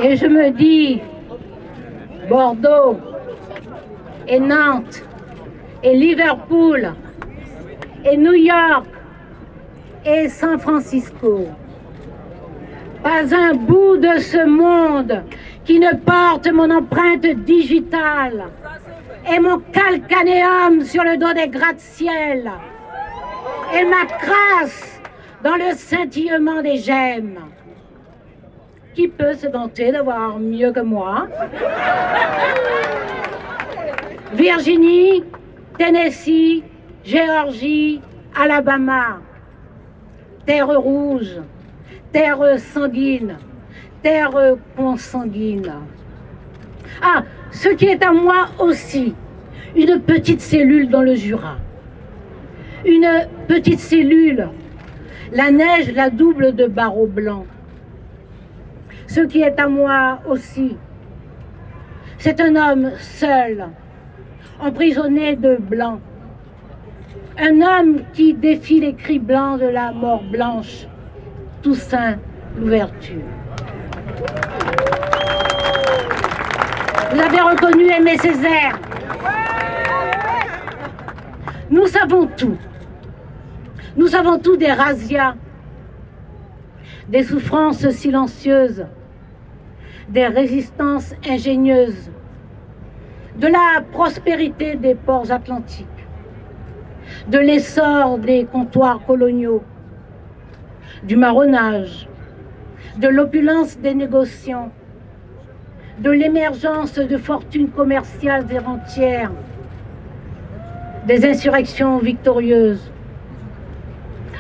Et je me dis, Bordeaux et Nantes et Liverpool et New York et San Francisco. Pas un bout de ce monde qui ne porte mon empreinte digitale et mon calcanéum sur le dos des gratte-ciel et ma crasse dans le scintillement des gemmes. Qui peut se vanter d'avoir mieux que moi? Virginie, Tennessee, Géorgie, Alabama. Terre rouge, terre sanguine, terre consanguine. Ah, ce qui est à moi aussi, une petite cellule dans le Jura. Une petite cellule, la neige la double de barreaux blancs. Ce qui est à moi aussi, c'est un homme seul, emprisonné de blanc. Un homme qui défie les cris blancs de la mort blanche, Toussaint l'ouverture. Vous avez reconnu Aimé Césaire. Nous savons tout. Nous savons tout des razzias, des souffrances silencieuses, des résistances ingénieuses, de la prospérité des ports atlantiques, de l'essor des comptoirs coloniaux, du marronnage, de l'opulence des négociants, de l'émergence de fortunes commerciales et rentières, des insurrections victorieuses.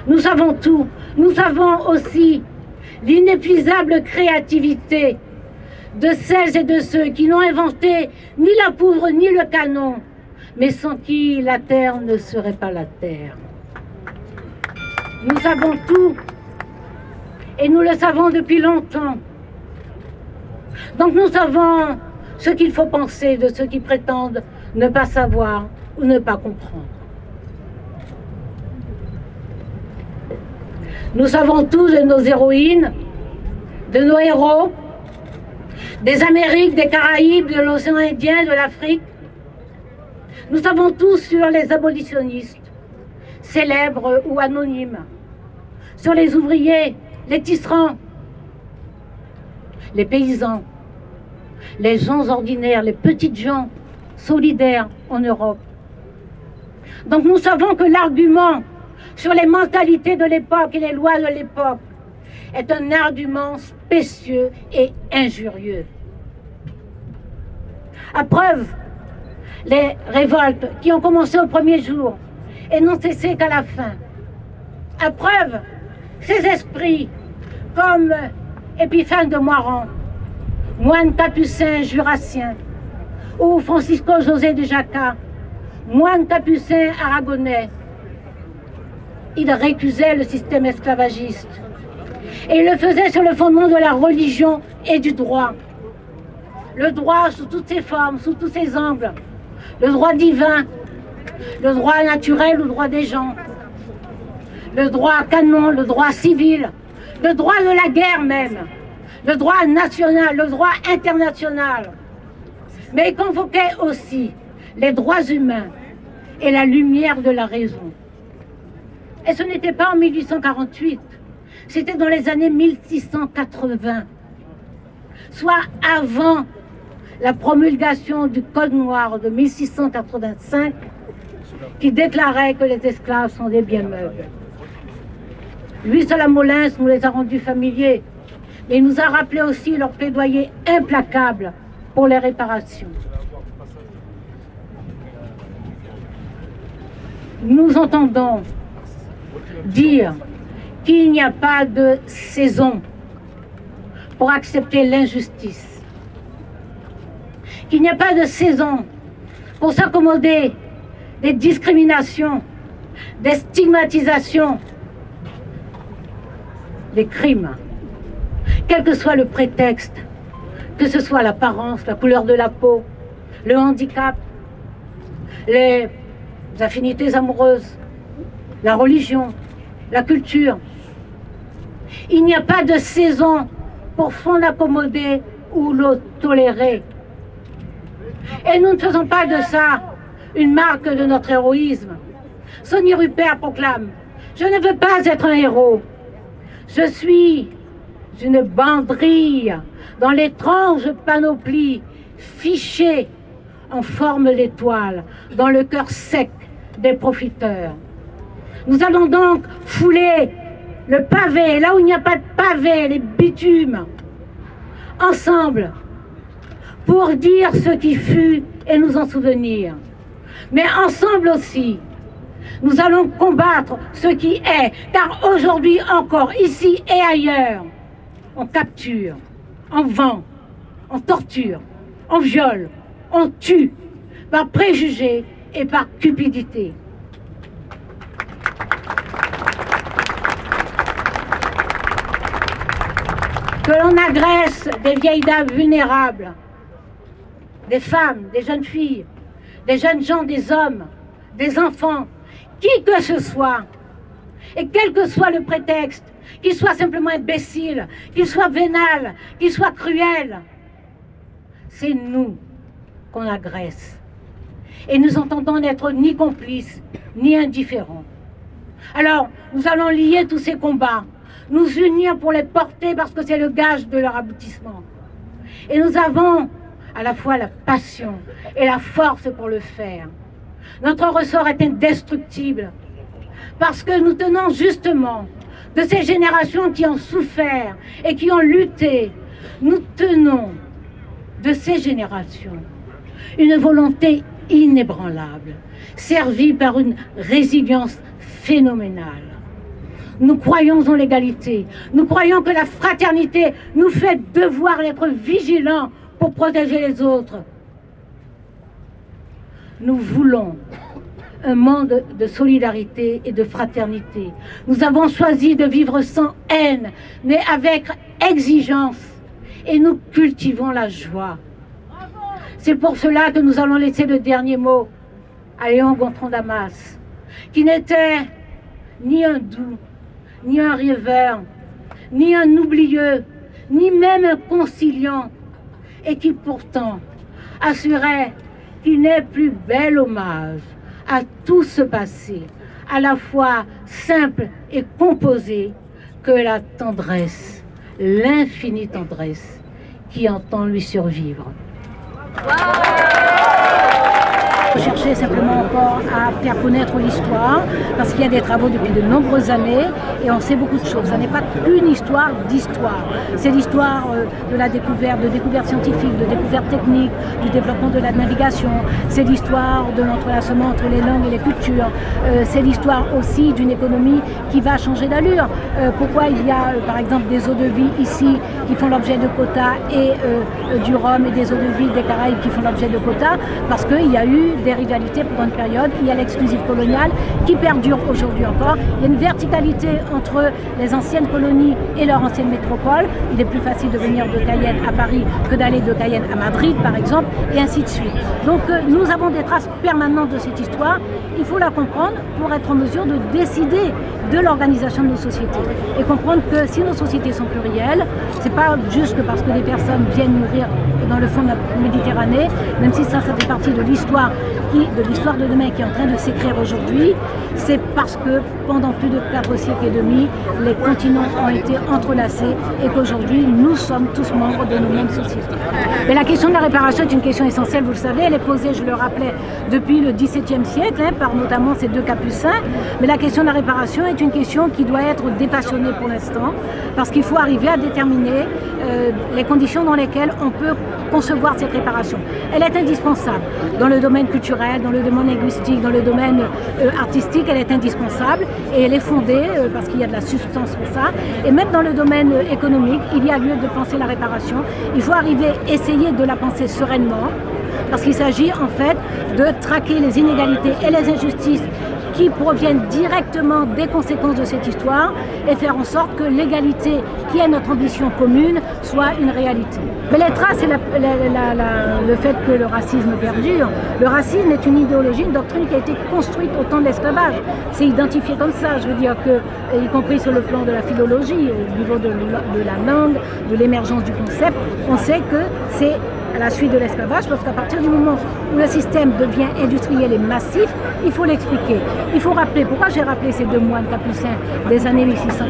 Nous savons tout. Nous savons aussi l'inépuisable créativité de celles et de ceux qui n'ont inventé ni la poudre ni le canon, mais sans qui la terre ne serait pas la terre. Nous savons tout, et nous le savons depuis longtemps. Donc nous savons ce qu'il faut penser de ceux qui prétendent ne pas savoir ou ne pas comprendre. Nous savons tout de nos héroïnes, de nos héros, des Amériques, des Caraïbes, de l'océan Indien, de l'Afrique. Nous savons tout sur les abolitionnistes, célèbres ou anonymes, sur les ouvriers, les tisserands, les paysans, les gens ordinaires, les petites gens solidaires en Europe. Donc nous savons que l'argument sur les mentalités de l'époque et les lois de l'époque est un argument spécieux et injurieux. À preuve, les révoltes qui ont commencé au premier jour et n'ont cessé qu'à la fin. À preuve, ces esprits comme Épiphane de Moiran, moine capucin jurassien, ou Francisco José de Jacquat, moine capucin aragonais. Il récusait le système esclavagiste et il le faisait sur le fondement de la religion et du droit. Le droit sous toutes ses formes, sous tous ses angles, le droit divin, le droit naturel, le droit des gens, le droit canon, le droit civil, le droit de la guerre même, le droit national, le droit international. Mais il convoquait aussi les droits humains et la lumière de la raison. Et ce n'était pas en 1848, c'était dans les années 1680, soit avant la promulgation du Code noir de 1685, qui déclarait que les esclaves sont des biens meubles. Louis Salamolins nous les a rendus familiers, mais il nous a rappelé aussi leur plaidoyer implacable pour les réparations. Nous entendons dire qu'il n'y a pas de saison pour accepter l'injustice, qu'il n'y a pas de saison pour s'accommoder des discriminations, des stigmatisations, des crimes, quel que soit le prétexte, que ce soit l'apparence, la couleur de la peau, le handicap, les affinités amoureuses, la religion, la culture. Il n'y a pas de saison pour s'en accommoder ou le tolérer. Et nous ne faisons pas de ça une marque de notre héroïsme. Sonny Rupert proclame « Je ne veux pas être un héros. Je suis une banderille dans l'étrange panoplie fichée en forme d'étoile dans le cœur sec des profiteurs. » Nous allons donc fouler le pavé, là où il n'y a pas de pavé, les bitumes, ensemble, pour dire ce qui fut et nous en souvenir. Mais ensemble aussi, nous allons combattre ce qui est, car aujourd'hui encore, ici et ailleurs, on capture, on vend, on torture, on viole, on tue, par préjugés et par cupidité. Que l'on agresse des vieilles dames vulnérables, des femmes, des jeunes filles, des jeunes gens, des hommes, des enfants, qui que ce soit, et quel que soit le prétexte, qu'il soit simplement imbécile, qu'il soit vénal, qu'il soit cruel, c'est nous qu'on agresse. Et nous entendons n'être ni complices, ni indifférents. Alors, nous allons lier tous ces combats, nous unir pour les porter parce que c'est le gage de leur aboutissement. Et nous avons à la fois la passion et la force pour le faire. Notre ressort est indestructible parce que nous tenons justement de ces générations qui ont souffert et qui ont lutté. Nous tenons de ces générations une volonté inébranlable, servie par une résilience phénoménale. Nous croyons en l'égalité, nous croyons que la fraternité nous fait devoir d'être vigilants pour protéger les autres. Nous voulons un monde de solidarité et de fraternité. Nous avons choisi de vivre sans haine, mais avec exigence, et nous cultivons la joie. C'est pour cela que nous allons laisser le dernier mot à Léon Gontran Damas, qui n'était ni un doux, ni un rêveur, ni un oublieux, ni même un conciliant, et qui pourtant assurait qu'il n'est plus bel hommage à tout ce passé, à la fois simple et composé, que la tendresse, l'infinie tendresse qui entend lui survivre. Chercher simplement encore à faire connaître l'histoire, parce qu'il y a des travaux depuis de nombreuses années et on sait beaucoup de choses. Ça n'est pas qu'une histoire d'histoire, c'est l'histoire de la découverte, de découverte scientifique, de découverte technique, du développement de la navigation, c'est l'histoire de l'entrelacement entre les langues et les cultures, c'est l'histoire aussi d'une économie qui va changer d'allure. Pourquoi il y a par exemple des eaux de vie ici qui font l'objet de quotas et du rhum et des eaux de vie des Caraïbes qui font l'objet de quotas, parce qu'il y a eu des rivalités pendant une période, il y a l'exclusif colonial qui perdure aujourd'hui encore, il y a une verticalité entre les anciennes colonies et leur ancienne métropole, il est plus facile de venir de Cayenne à Paris que d'aller de Cayenne à Madrid par exemple, et ainsi de suite. Donc nous avons des traces permanentes de cette histoire, il faut la comprendre pour être en mesure de décider de l'organisation de nos sociétés et comprendre que si nos sociétés sont plurielles, c'est pas juste que parce que des personnes viennent mourir dans le fond de la Méditerranée, même si ça fait partie de l'histoire de demain qui est en train de s'écrire aujourd'hui, c'est parce que pendant plus de 4 siècles et demi, les continents ont été entrelacés et qu'aujourd'hui, nous sommes tous membres de nos mêmes sociétés. Mais la question de la réparation est une question essentielle, vous le savez, elle est posée, je le rappelais, depuis le XVIIe siècle, par notamment ces deux capucins, mais la question de la réparation est une question qui doit être dépassionnée pour l'instant, parce qu'il faut arriver à déterminer les conditions dans lesquelles on peut concevoir cette réparation. Elle est indispensable dans le domaine culturel, dans le domaine linguistique, dans le domaine artistique, elle est indispensable et elle est fondée parce qu'il y a de la substance pour ça. Et même dans le domaine économique, il y a lieu de penser la réparation. Il faut arriver, essayer de la penser sereinement, parce qu'il s'agit en fait de traquer les inégalités et les injustices qui proviennent directement des conséquences de cette histoire et faire en sorte que l'égalité, qui est notre ambition commune, soit une réalité. Mais les traces, c'est le fait que le racisme perdure. Le racisme est une idéologie, une doctrine qui a été construite au temps de l'esclavage. C'est identifié comme ça, je veux dire que, y compris sur le plan de la philologie, au niveau de la langue, de l'émergence du concept, on sait que c'est à la suite de l'esclavage, parce qu'à partir du moment où le système devient industriel et massif, il faut l'expliquer. Il faut rappeler, pourquoi j'ai rappelé ces deux moines capucins des années 1680?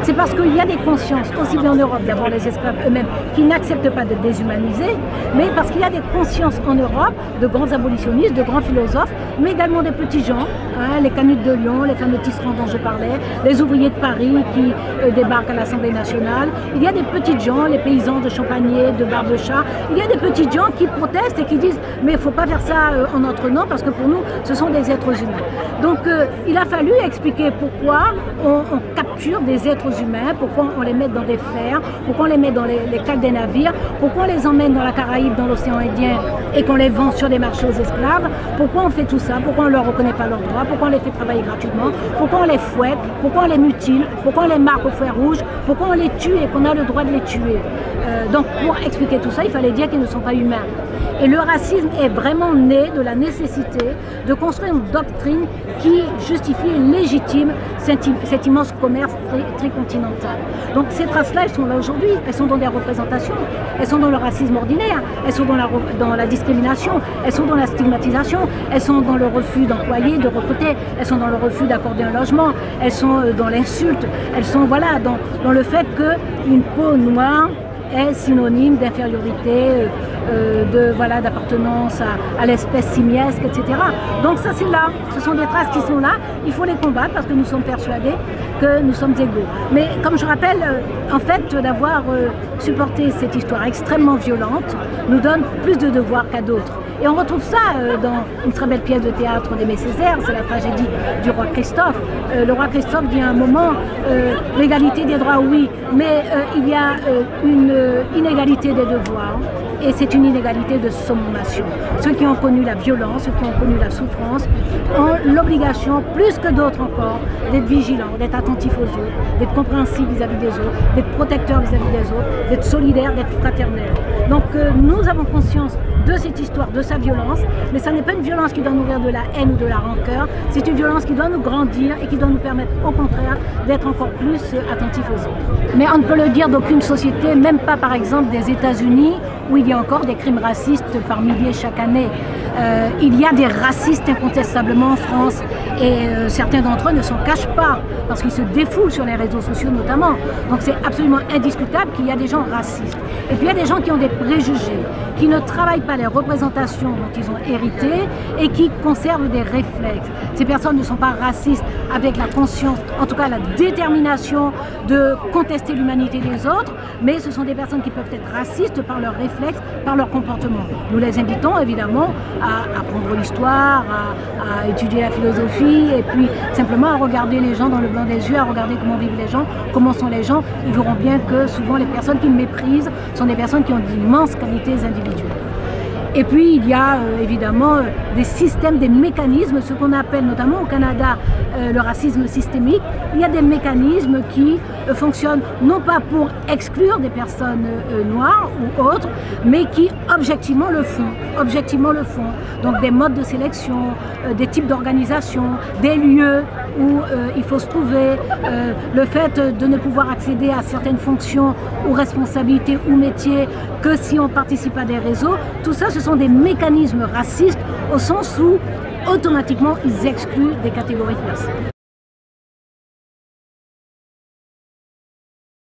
C'est parce qu'il y a des consciences, aussi bien en Europe, d'abord les esclaves eux-mêmes, qui n'acceptent pas de déshumaniser, mais parce qu'il y a des consciences en Europe, de grands abolitionnistes, de grands philosophes, mais également des petits gens, hein, les Canutes de Lyon, les fameux tisserands dont je parlais, les ouvriers de Paris qui débarquent à l'Assemblée nationale. Il y a des petits gens, les paysans de Champagné, de Barbechat. Il y a des petits gens qui protestent et qui disent mais il ne faut pas faire ça en notre nom parce que pour nous ce sont des êtres humains. Donc il a fallu expliquer pourquoi on capture des êtres humains, pourquoi on les met dans des fers, pourquoi on les met dans les cales des navires, pourquoi on les emmène dans la Caraïbe, dans l'océan Indien et qu'on les vend sur des marchés aux esclaves, pourquoi on fait tout ça, pourquoi on ne leur reconnaît pas leurs droits, pourquoi on les fait travailler gratuitement, pourquoi on les fouette, pourquoi on les mutile, pourquoi on les marque au fer rouge, pourquoi on les tue et qu'on a le droit de les tuer. Donc pour expliquer tout ça, il fallait dire qu'ils ne sont pas humains. Et le racisme est vraiment né de la nécessité de construire une doctrine qui justifie et légitime cet immense commerce tricontinental. Donc ces traces-là, elles sont là aujourd'hui, elles sont dans des représentations, elles sont dans le racisme ordinaire, elles sont dans la discrimination, elles sont dans la stigmatisation, elles sont dans le refus d'employer, de recruter, elles sont dans le refus d'accorder un logement, elles sont dans l'insulte, elles sont voilà, dans le fait qu'une peau noire est synonyme d'infériorité, d'appartenance à l'espèce simiesque, etc. Donc ça c'est là, ce sont des traces qui sont là, il faut les combattre parce que nous sommes persuadés que nous sommes égaux. Mais comme je rappelle, en fait d'avoir supporté cette histoire extrêmement violente nous donne plus de devoirs qu'à d'autres. Et on retrouve ça dans une très belle pièce de théâtre d'Aimé Césaire, c'est la tragédie du roi Christophe. Le roi Christophe dit à un moment, l'égalité des droits oui, mais il y a une inégalité des devoirs. Et c'est une inégalité de sommation. Ceux qui ont connu la violence, ceux qui ont connu la souffrance, ont l'obligation, plus que d'autres encore, d'être vigilants, d'être attentifs aux autres, d'être compréhensifs vis-à-vis des autres, d'être protecteurs vis-à-vis des autres, d'être solidaires, d'être fraternels. Donc nous avons conscience de cette histoire, de sa violence, mais ça n'est pas une violence qui doit nourrir de la haine ou de la rancœur, c'est une violence qui doit nous grandir et qui doit nous permettre au contraire d'être encore plus attentifs aux autres. Mais on ne peut le dire d'aucune société, même pas par exemple des États-Unis, où il y a encore des crimes racistes par milliers chaque année. Il y a des racistes incontestablement en France et certains d'entre eux ne s'en cachent pas parce qu'ils se défoulent sur les réseaux sociaux notamment. Donc c'est absolument indiscutable qu'il y a des gens racistes. Et puis il y a des gens qui ont des préjugés, qui ne travaillent pas les représentations dont ils ont hérité et qui conservent des réflexes. Ces personnes ne sont pas racistes avec la conscience, en tout cas la détermination de contester l'humanité des autres, mais ce sont des personnes qui peuvent être racistes par leurs réflexes, par leur comportement. Nous les invitons évidemment à apprendre l'histoire, à étudier la philosophie et puis simplement à regarder les gens dans le blanc des yeux, à regarder comment vivent les gens, comment sont les gens. Ils verront bien que souvent les personnes qui méprisent sont des personnes qui ont d'immenses qualités individuelles. Et puis il y a évidemment des systèmes, des mécanismes, ce qu'on appelle notamment au Canada le racisme systémique. Il y a des mécanismes qui fonctionnent non pas pour exclure des personnes noires ou autres, mais qui objectivement le font. Donc des modes de sélection, des types d'organisation, des lieux où il faut se trouver, le fait de ne pouvoir accéder à certaines fonctions ou responsabilités ou métiers que si on participe à des réseaux, tout ça ce sont des mécanismes racistes au sens où automatiquement ils excluent des catégories de personnes.